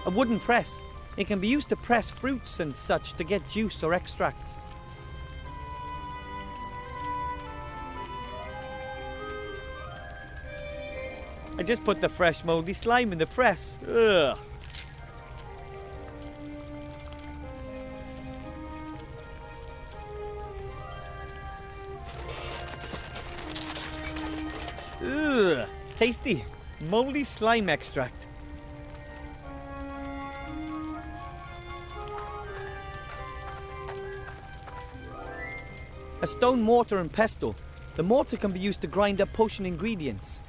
A wooden press. It can be used to press fruits and such to get juice or extracts. I just put the fresh mouldy slime in the press. Ugh. Ugh. Tasty. Mouldy slime extract. A stone mortar and pestle. The mortar can be used to grind up potion ingredients.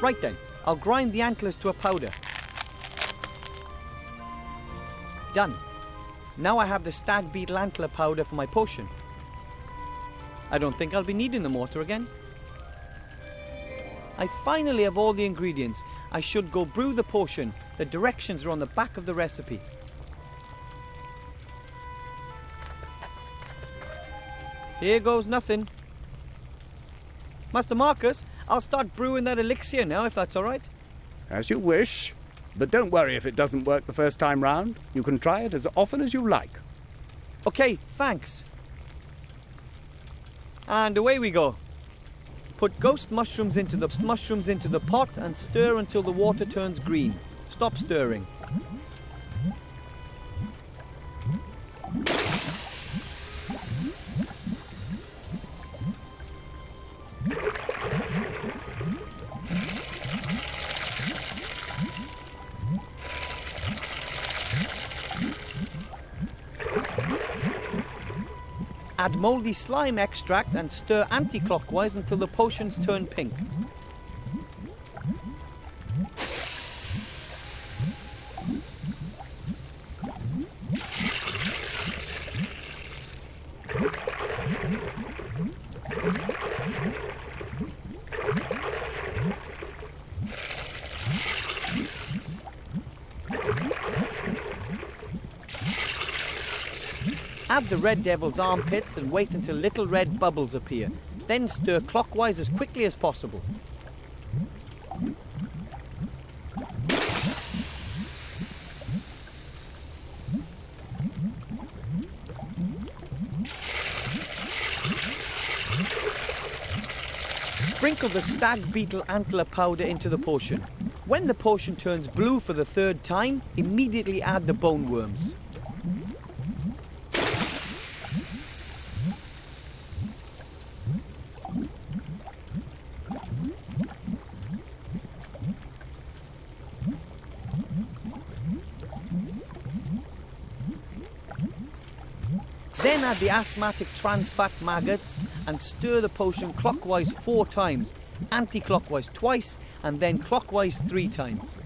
Right then, I'll grind the antlers to a powder. Done. Now I have the stag beetle antler powder for my potion. I don't think I'll be needing the mortar again. I finally have all the ingredients. I should go brew the potion. The directions are on the back of the recipe. Here goes nothing. Master Marcus, I'll start brewing that elixir now, if that's all right. As you wish. But don't worry if it doesn't work the first time round. You can try it as often as you like. Okay, thanks. And away we go. Put ghost mushrooms into the pot and stir until the water turns green. Stop stirring. Add mouldy slime extract and stir anti-clockwise until the potions turn pink. Add the red devil's armpits and wait until little red bubbles appear. Then stir clockwise as quickly as possible. Sprinkle the stag beetle antler powder into the potion. When the potion turns blue for the third time, immediately add the bone worms. Then add the asthmatic trans fat maggots and stir the potion clockwise 4 times, anti-clockwise twice, and then clockwise 3 times.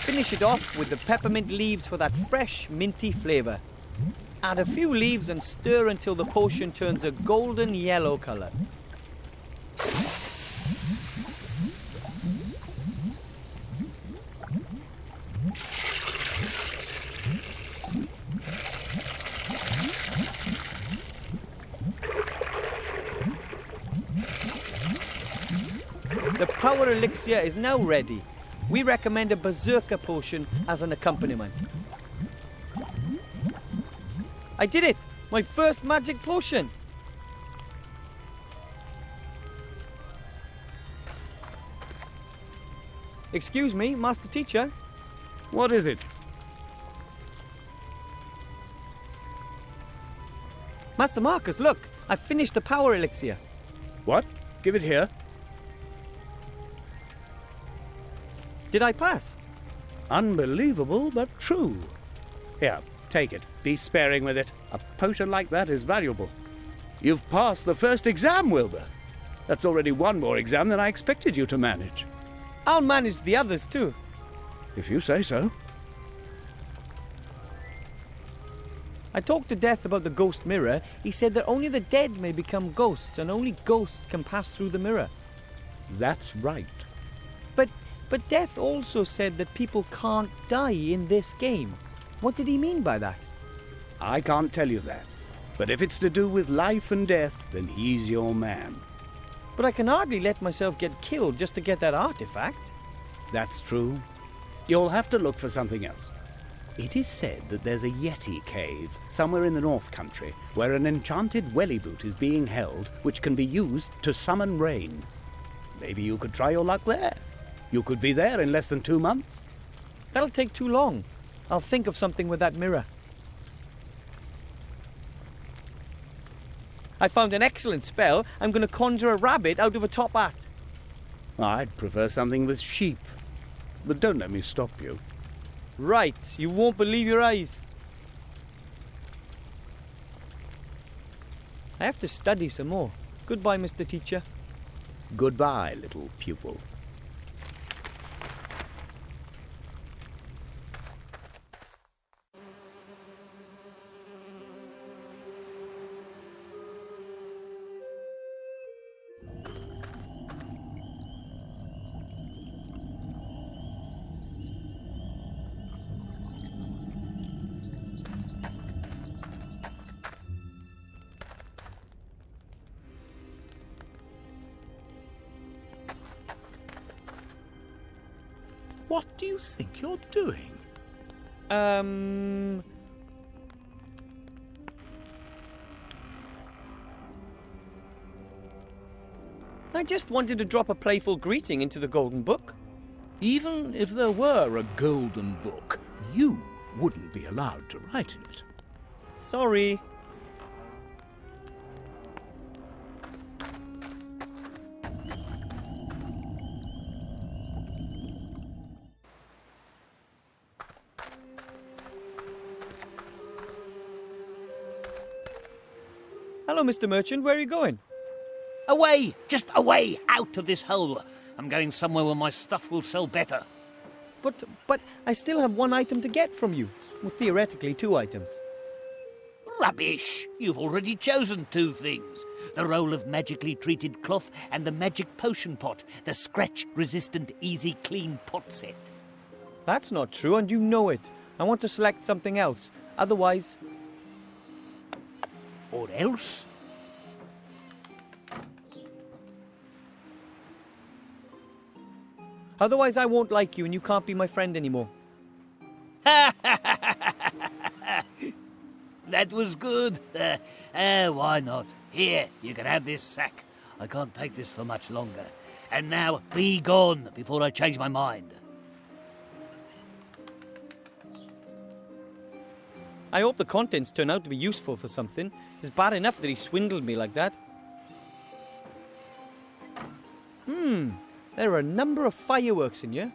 Finish it off with the peppermint leaves for that fresh, minty flavour. Add a few leaves and stir until the potion turns a golden yellow colour. The power elixir is now ready. We recommend a berserker potion as an accompaniment. I did it! My first magic potion! Excuse me, Master Teacher? What is it? Master Marcus, look! I've finished the power elixir. What? Give it here. Did I pass? Unbelievable, but true. Here, take it. Be sparing with it. A potion like that is valuable. You've passed the first exam, Wilbur. That's already one more exam than I expected you to manage. I'll manage the others too. If you say so. I talked to Death about the ghost mirror. He said that only the dead may become ghosts and only ghosts can pass through the mirror. That's right. But Death also said that people can't die in this game. What did he mean by that? I can't tell you that. But if it's to do with life and death, then he's your man. But I can hardly let myself get killed just to get that artifact. That's true. You'll have to look for something else. It is said that there's a Yeti cave somewhere in the North Country where an enchanted welly boot is being held which can be used to summon rain. Maybe you could try your luck there. You could be there in less than 2 months. That'll take too long. I'll think of something with that mirror. I found an excellent spell. I'm going to conjure a rabbit out of a top hat. I'd prefer something with sheep. But don't let me stop you. Right, you won't believe your eyes. I have to study some more. Goodbye, Mr. Teacher. Goodbye, little pupil. What do you think you're doing? I just wanted to drop a playful greeting into the Golden Book. Even if there were a golden book, you wouldn't be allowed to write in it. Sorry. Hello, Mr. Merchant. Where are you going? Away! Just away! Out of this hole! I'm going somewhere where my stuff will sell better. But I still have one item to get from you. Well, theoretically, 2 items. Rubbish! You've already chosen 2 things. The roll of magically treated cloth and the magic potion pot. The scratch-resistant, easy, clean pot set. That's not true, and you know it. I want to select something else. Otherwise... Or else? Otherwise, I won't like you, and you can't be my friend anymore. That was good. Why not? Here, you can have this sack. I can't take this for much longer. And now, be gone before I change my mind. I hope the contents turn out to be useful for something. It's bad enough that he swindled me like that. There are a number of fireworks in here.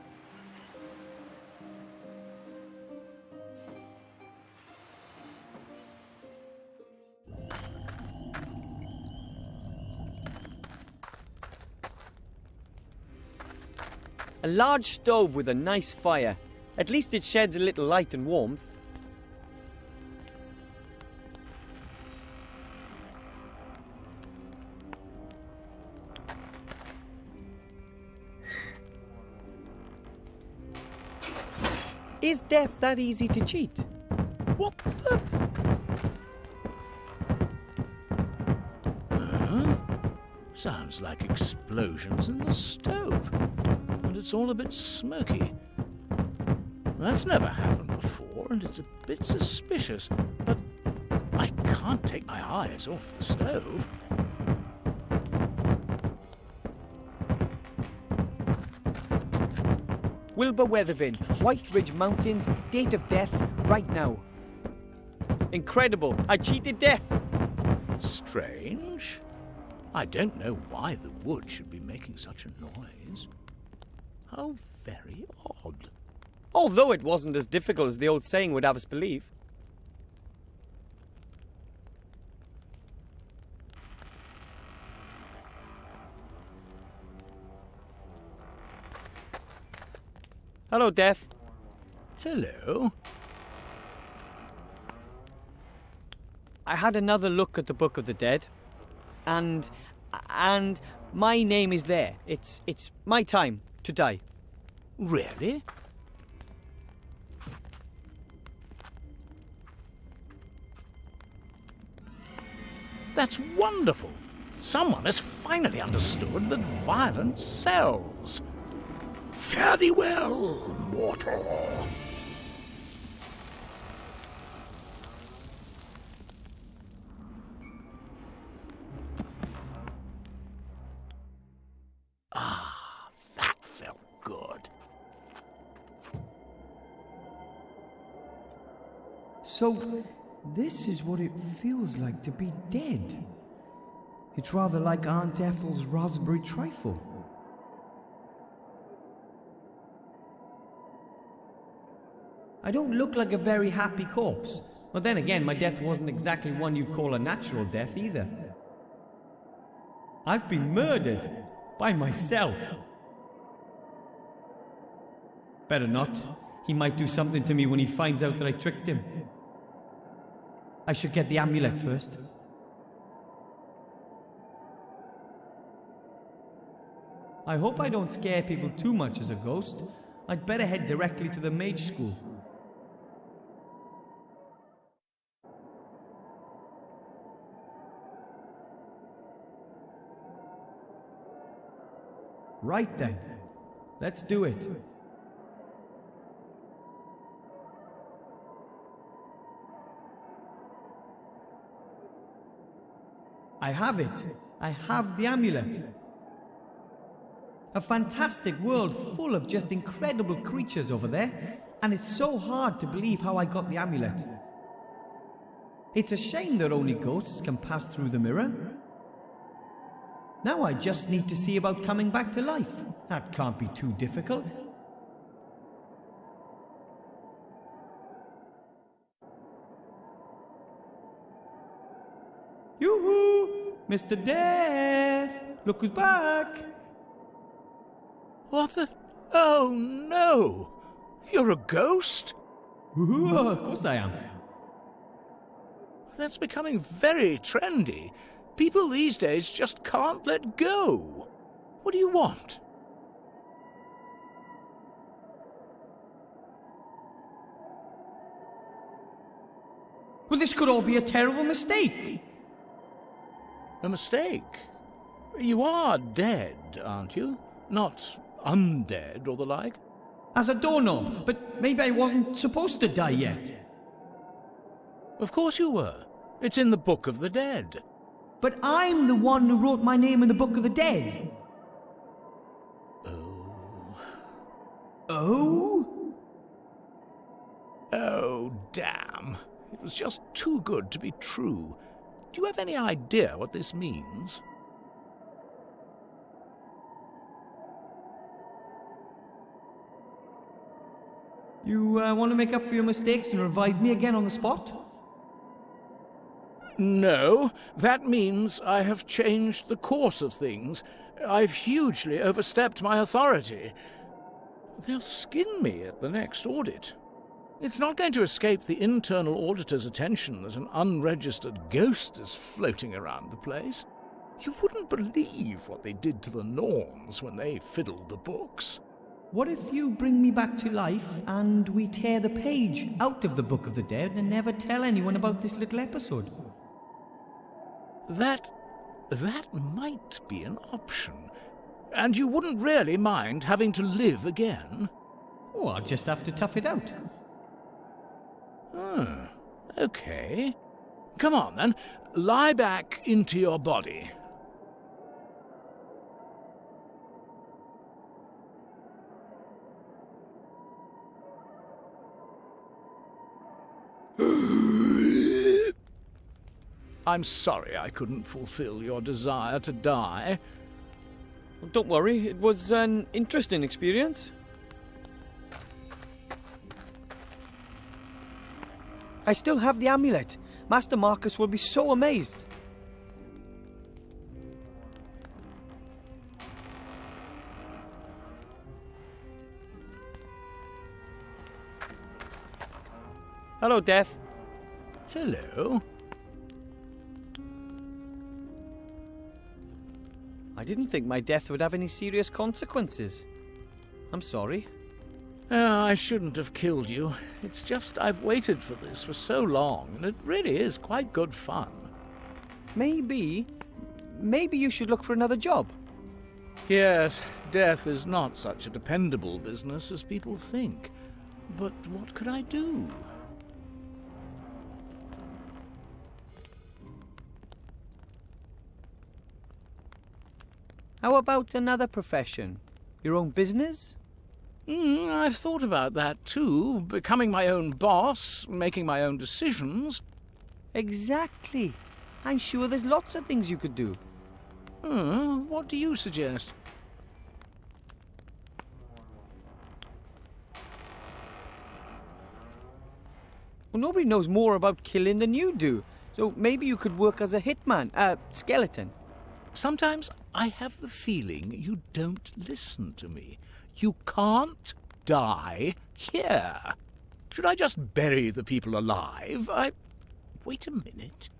A large stove with a nice fire. At least it sheds a little light and warmth. Is death that easy to cheat? What the... Sounds like explosions in the stove. And it's all a bit smoky. That's never happened before, and it's a bit suspicious. But I can't take my eyes off the stove. Wilbur Weathervin, White Ridge Mountains, date of death, right now. Incredible! I cheated death! Strange. I don't know why the wood should be making such a noise. How very odd. Although it wasn't as difficult as the old saying would have us believe. Hello, Death. Hello. I had another look at the Book of the Dead, and my name is there. It's my time to die. Really? That's wonderful. Someone has finally understood that violence sells. Fare thee well, mortal. Ah, that felt good. So, this is what it feels like to be dead. It's rather like Aunt Ethel's raspberry trifle. I don't look like a very happy corpse. But then again, my death wasn't exactly one you'd call a natural death either. I've been murdered by myself. Better not. He might do something to me when he finds out that I tricked him. I should get the amulet first. I hope I don't scare people too much as a ghost. I'd better head directly to the mage school. Right then, let's do it. I have it. I have the amulet. A fantastic world full of just incredible creatures over there, and it's so hard to believe how I got the amulet. It's a shame that only ghosts can pass through the mirror. Now I just need to see about coming back to life. That can't be too difficult. Yoo-hoo! Mr. Death! Look who's back! What the? Oh, no! You're a ghost? Ooh, of course I am. That's becoming very trendy. People these days just can't let go. What do you want? Well, this could all be a terrible mistake. A mistake? You are dead, aren't you? Not undead or the like? As a doorknob, but maybe I wasn't supposed to die yet. Of course you were. It's in the Book of the Dead. But I'm the one who wrote my name in the Book of the Dead. Oh. Oh? Oh, damn. It was just too good to be true. Do you have any idea what this means? You want to make up for your mistakes and revive me again on the spot? No, that means I have changed the course of things. I've hugely overstepped my authority. They'll skin me at the next audit. It's not going to escape the internal auditor's attention that an unregistered ghost is floating around the place. You wouldn't believe what they did to the Norns when they fiddled the books. What if you bring me back to life and we tear the page out of the Book of the Dead and never tell anyone about this little episode? That might be an option. And you wouldn't really mind having to live again? Oh, I'll just have to tough it out. Okay. Come on, then. Lie back into your body. I'm sorry I couldn't fulfill your desire to die. Well, don't worry, it was an interesting experience. I still have the amulet. Master Marcus will be so amazed. Hello, Death. Hello. I didn't think my death would have any serious consequences. I'm sorry. I shouldn't have killed you. It's just I've waited for this for so long, and it really is quite good fun. Maybe you should look for another job. Yes, death is not such a dependable business as people think. But what could I do? How about another profession? Your own business? I've thought about that too. Becoming my own boss, making my own decisions. Exactly. I'm sure there's lots of things you could do. What do you suggest? Well, nobody knows more about killing than you do. So maybe you could work as a hitman, skeleton. Sometimes I have the feeling you don't listen to me. You can't die here. Should I just bury the people alive? Wait a minute.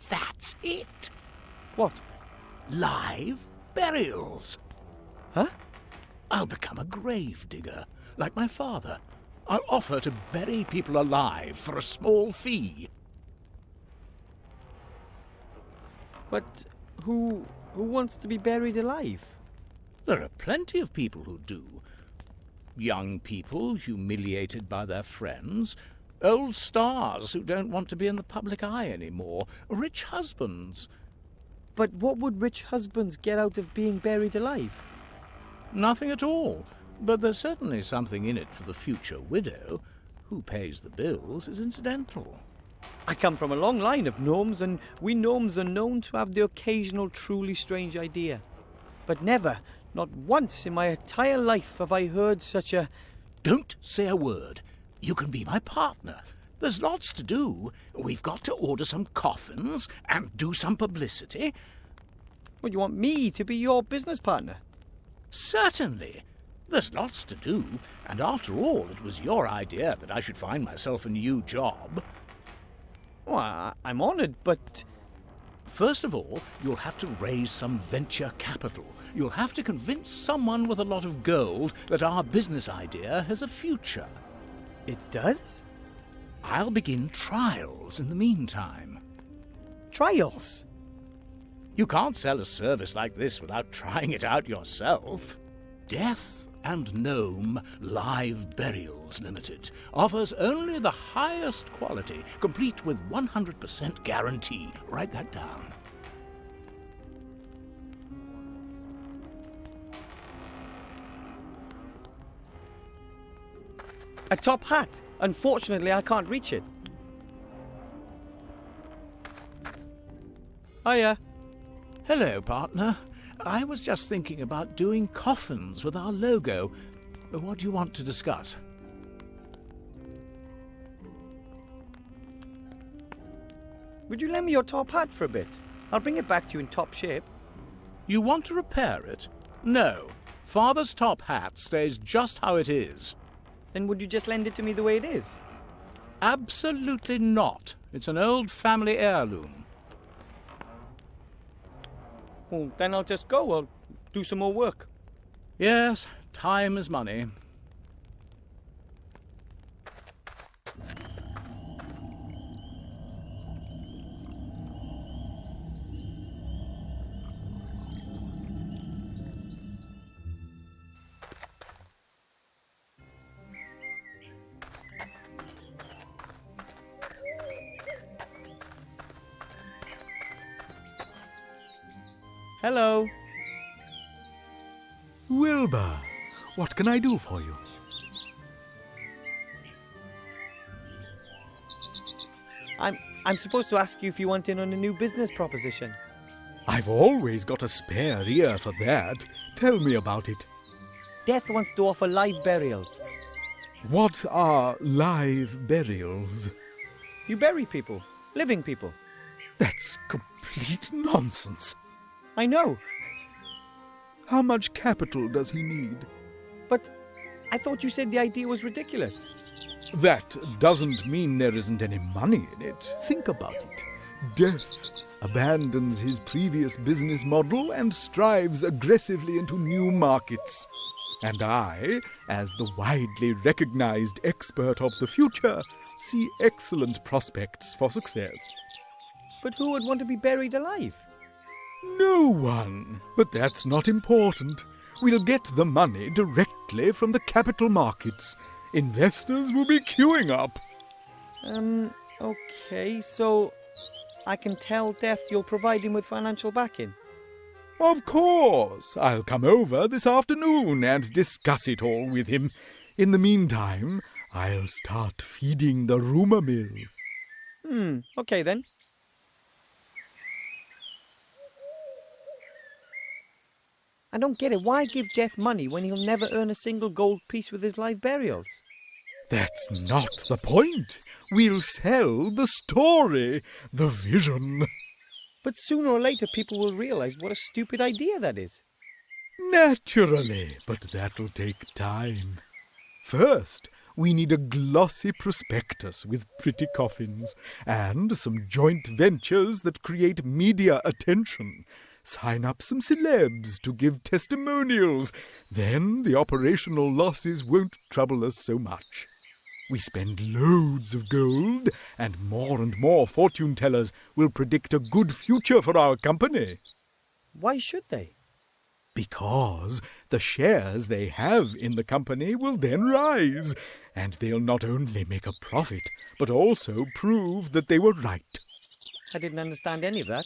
That's it. What? Live burials. Huh? I'll become a grave digger, like my father. I'll offer to bury people alive for a small fee. But who wants to be buried alive? There are plenty of people who do. Young people humiliated by their friends, old stars who don't want to be in the public eye anymore, rich husbands. But what would rich husbands get out of being buried alive? Nothing at all. But there's certainly something in it for the future widow. Who pays the bills is incidental. I come from a long line of gnomes, and we gnomes are known to have the occasional truly strange idea. But never, not once in my entire life have I heard such a... Don't say a word. You can be my partner. There's lots to do. We've got to order some coffins and do some publicity. Well, you want me to be your business partner? Certainly. There's lots to do, and after all, it was your idea that I should find myself a new job. Well, I'm honoured, but... First of all, you'll have to raise some venture capital. You'll have to convince someone with a lot of gold that our business idea has a future. It does? I'll begin trials in the meantime. Trials? You can't sell a service like this without trying it out yourself. Death and Gnome Live Burials Limited offers only the highest quality, complete with 100% guarantee. Write that down. A top hat. Unfortunately, I can't reach it. Hiya. Hello, partner. I was just thinking about doing coffins with our logo. What do you want to discuss? Would you lend me your top hat for a bit? I'll bring it back to you in top shape. You want to repair it? No. Father's top hat stays just how it is. Then would you just lend it to me the way it is? Absolutely not. It's an old family heirloom. Well, then I'll just go. I'll do some more work. Yes, time is money. Hello. Wilbur, what can I do for you? I'm supposed to ask you if you want in on a new business proposition. I've always got a spare ear for that. Tell me about it. Death wants to offer live burials. What are live burials? You bury people, living people. That's complete nonsense. I know, How much capital does he need? but I thought you said the idea was ridiculous. That doesn't mean there isn't any money in it. Think about it. Death abandons his previous business model and strives aggressively into new markets. And I, as the widely recognized expert of the future, see excellent prospects for success. But who would want to be buried alive? No one. But that's not important. We'll get the money directly from the capital markets. Investors will be queuing up. Okay, so I can tell Death you'll provide him with financial backing? Of course. I'll come over this afternoon and discuss it all with him. In the meantime, I'll start feeding the rumour mill. Okay then. I don't get it. Why give Death money when he'll never earn a single gold piece with his live burials? That's not the point. We'll sell the story, the vision. But sooner or later people will realise what a stupid idea that is. Naturally, but that'll take time. First, we need a glossy prospectus with pretty coffins and some joint ventures that create media attention. Sign up some celebs to give testimonials. Then the operational losses won't trouble us so much. We spend loads of gold, and more fortune tellers will predict a good future for our company. Why should they? Because the shares they have in the company will then rise, and they'll not only make a profit, but also prove that they were right. I didn't understand any of that.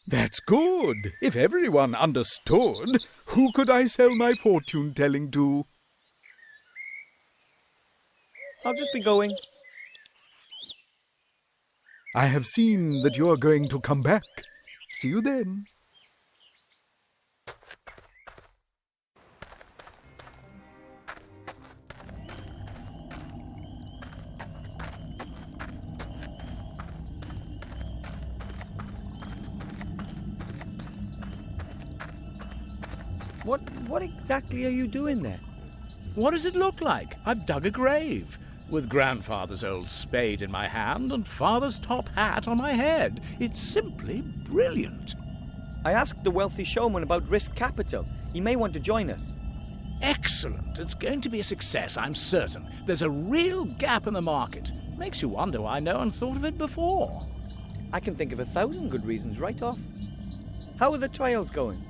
That's good. If everyone understood, who could I sell my fortune-telling to? I'll just be going. I have seen that you're going to come back. See you then. What exactly are you doing there? What does it look like? I've dug a grave, with Grandfather's old spade in my hand and Father's top hat on my head. It's simply brilliant. I asked the wealthy showman about risk capital. He may want to join us. Excellent. It's going to be a success, I'm certain. There's a real gap in the market. Makes you wonder why no one thought of it before. I can think of 1,000 good reasons right off. How are the trials going?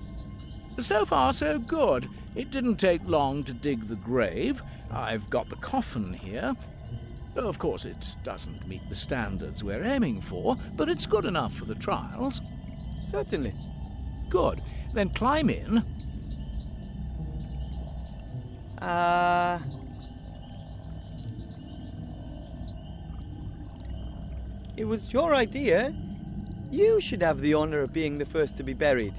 So far, so good. It didn't take long to dig the grave. I've got the coffin here. Of course, it doesn't meet the standards we're aiming for, but it's good enough for the trials. Certainly. Good. Then climb in. It was your idea. You should have the honour of being the first to be buried.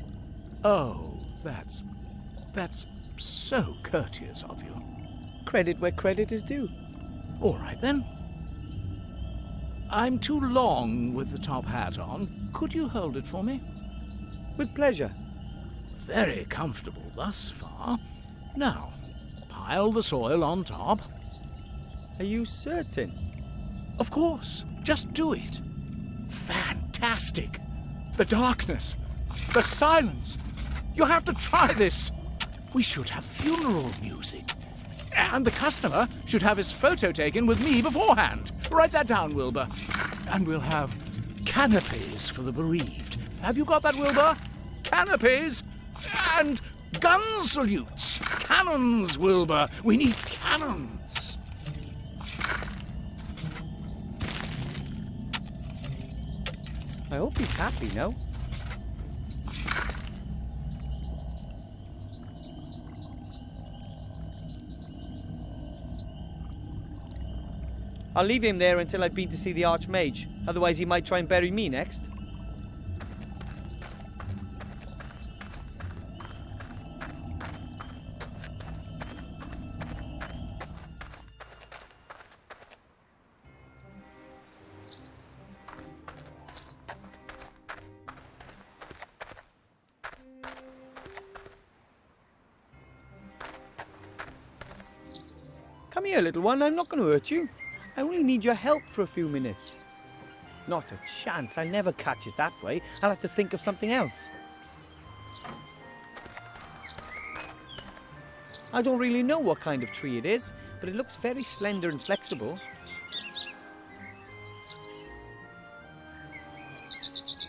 Oh, that's so courteous of you. Credit where credit is due. All right, then. I'm too long with the top hat on. Could you hold it for me? With pleasure. Very comfortable thus far. Now, pile the soil on top. Are you certain? Of course. Just do it. Fantastic. The darkness. The silence. You have to try this. We should have funeral music. And the customer should have his photo taken with me beforehand. Write that down, Wilbur. And we'll have canopies for the bereaved. Have you got that, Wilbur? Canopies and gun salutes. Cannons, Wilbur. We need cannons. I hope he's happy now. I'll leave him there until I've been to see the Archmage. Otherwise he might try and bury me next. Come here, little one. I'm not going to hurt you. I only need your help for a few minutes. Not a chance. I'll never catch it that way. I'll have to think of something else. I don't really know what kind of tree it is, but it looks very slender and flexible.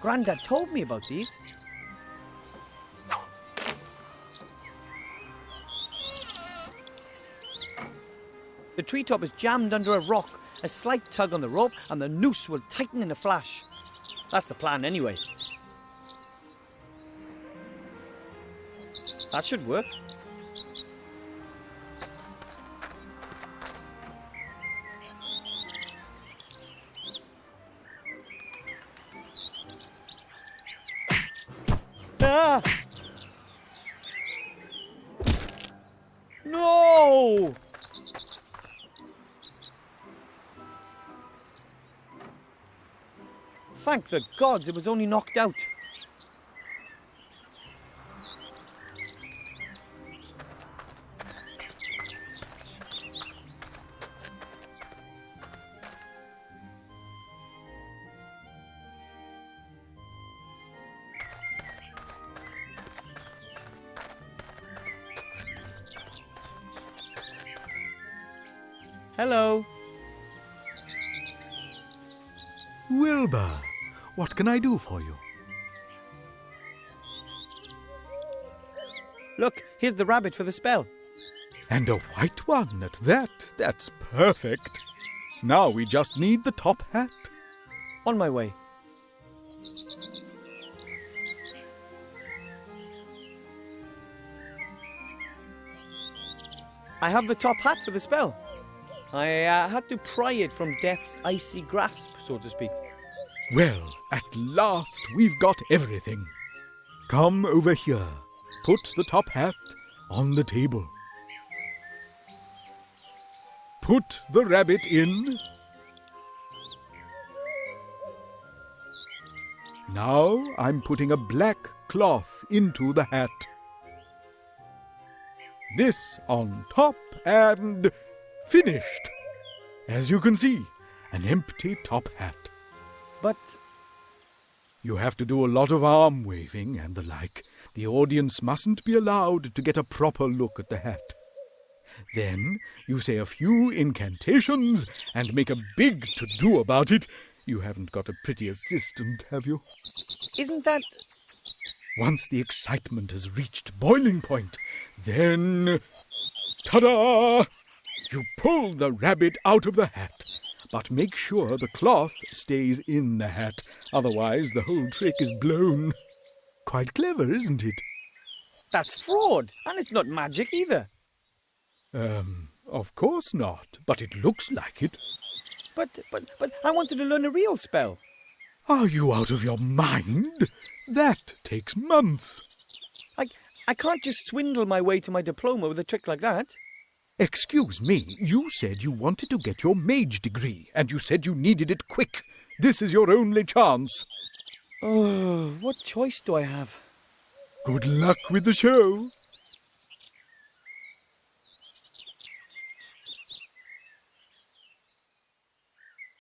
Grandad told me about these. The treetop is jammed under a rock. A slight tug on the rope and the noose will tighten in a flash. That's the plan anyway. That should work. Ah! No! Thank the gods it was only knocked out. Hello. Wilbur, what can I do for you? Look, here's the rabbit for the spell. And a white one at that. That's perfect. Now we just need the top hat. On my way. I have the top hat for the spell. I had to pry it from death's icy grasp, so to speak. Well, at last we've got everything. Come over here. Put the top hat on the table. Put the rabbit in. Now I'm putting a black cloth into the hat. This on top and finished. As you can see, an empty top hat. But You have to do a lot of arm waving and the like. The audience mustn't be allowed to get a proper look at the hat. Then you say a few incantations and make a big to-do about it. You haven't got a pretty assistant, have you? isn't that... Once the excitement has reached boiling point, then... Ta-da! You pull the rabbit out of the hat, but make sure the cloth stays in the hat. Otherwise, the whole trick is blown. Quite clever, isn't it? That's fraud, and it's not magic either. Of course not, but it looks like it. But I wanted to learn a real spell. Are you out of your mind? That takes months. I can't just swindle my way to my diploma with a trick like that. Excuse me, you said you wanted to get your mage degree, and you said you needed it quick. This is your only chance. Oh, what choice do I have? Good luck with the show.